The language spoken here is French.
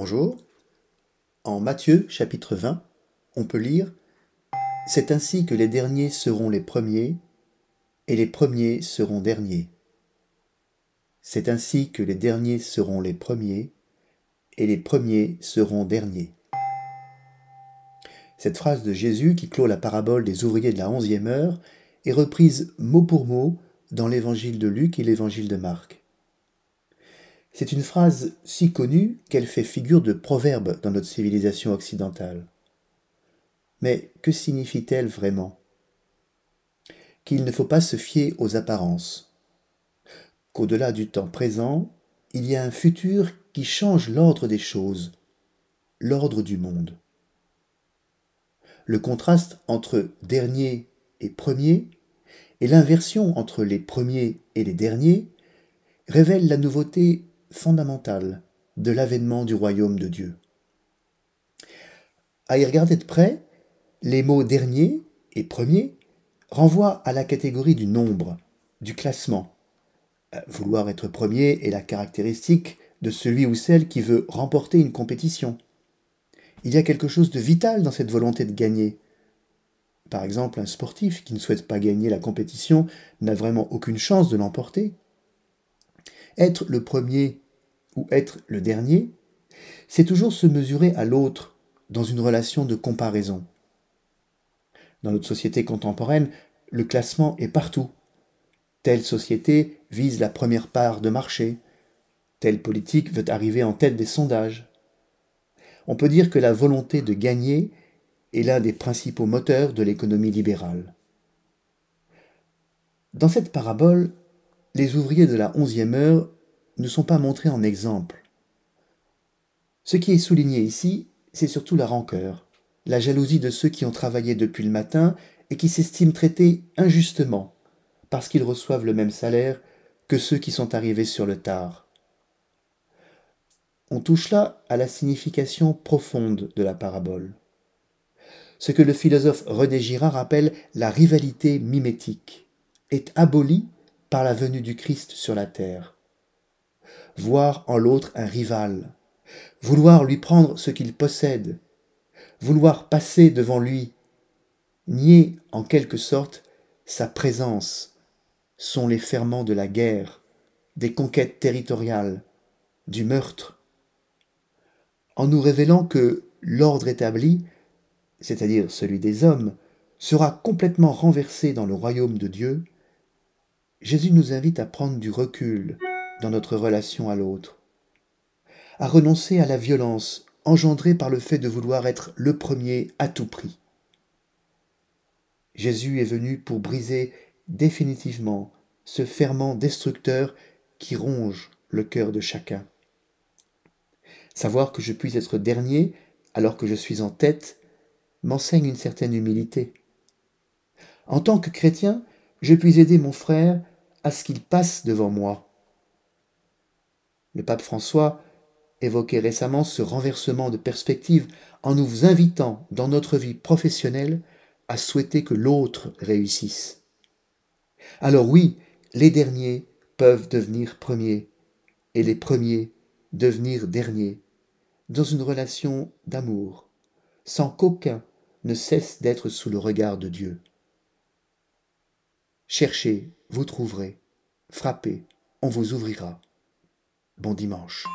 Bonjour. En Matthieu chapitre 20, on peut lire « C'est ainsi que les derniers seront les premiers, et les premiers seront derniers. C'est ainsi que les derniers seront les premiers, et les premiers seront derniers. » Cette phrase de Jésus qui clôt la parabole des ouvriers de la 11e heure est reprise mot pour mot dans l'évangile de Luc et l'évangile de Marc. C'est une phrase si connue qu'elle fait figure de proverbe dans notre civilisation occidentale. Mais que signifie-t-elle vraiment? Qu'il ne faut pas se fier aux apparences, qu'au-delà du temps présent, il y a un futur qui change l'ordre des choses, l'ordre du monde. Le contraste entre dernier et premier, et l'inversion entre les premiers et les derniers, révèle la nouveauté fondamentale de l'avènement du royaume de Dieu. À y regarder de près, les mots dernier et premier renvoient à la catégorie du nombre, du classement. Vouloir être premier est la caractéristique de celui ou celle qui veut remporter une compétition. Il y a quelque chose de vital dans cette volonté de gagner. Par exemple, un sportif qui ne souhaite pas gagner la compétition n'a vraiment aucune chance de l'emporter. Être le premier ou être le dernier, c'est toujours se mesurer à l'autre dans une relation de comparaison. Dans notre société contemporaine, le classement est partout. Telle société vise la première part de marché. Telle politique veut arriver en tête des sondages. On peut dire que la volonté de gagner est l'un des principaux moteurs de l'économie libérale. Dans cette parabole, les ouvriers de la 11e heure ne sont pas montrés en exemple. Ce qui est souligné ici, c'est surtout la rancœur, la jalousie de ceux qui ont travaillé depuis le matin et qui s'estiment traités injustement parce qu'ils reçoivent le même salaire que ceux qui sont arrivés sur le tard. On touche là à la signification profonde de la parabole. Ce que le philosophe René Girard appelle la rivalité mimétique est abolie par la venue du Christ sur la terre. Voir en l'autre un rival, vouloir lui prendre ce qu'il possède, vouloir passer devant lui, nier en quelque sorte sa présence, sont les ferments de la guerre, des conquêtes territoriales, du meurtre. En nous révélant que l'ordre établi, c'est-à-dire celui des hommes, sera complètement renversé dans le royaume de Dieu, Jésus nous invite à prendre du recul dans notre relation à l'autre, à renoncer à la violence engendrée par le fait de vouloir être le premier à tout prix. Jésus est venu pour briser définitivement ce ferment destructeur qui ronge le cœur de chacun. Savoir que je puisse être dernier alors que je suis en tête m'enseigne une certaine humilité. En tant que chrétien, je puis aider mon frère à ce qu'il passe devant moi. Le pape François évoquait récemment ce renversement de perspective en nous invitant dans notre vie professionnelle à souhaiter que l'autre réussisse. Alors oui, les derniers peuvent devenir premiers et les premiers devenir derniers dans une relation d'amour, sans qu'aucun ne cesse d'être sous le regard de Dieu. Cherchez, vous trouverez. Frappez, on vous ouvrira. Bon dimanche.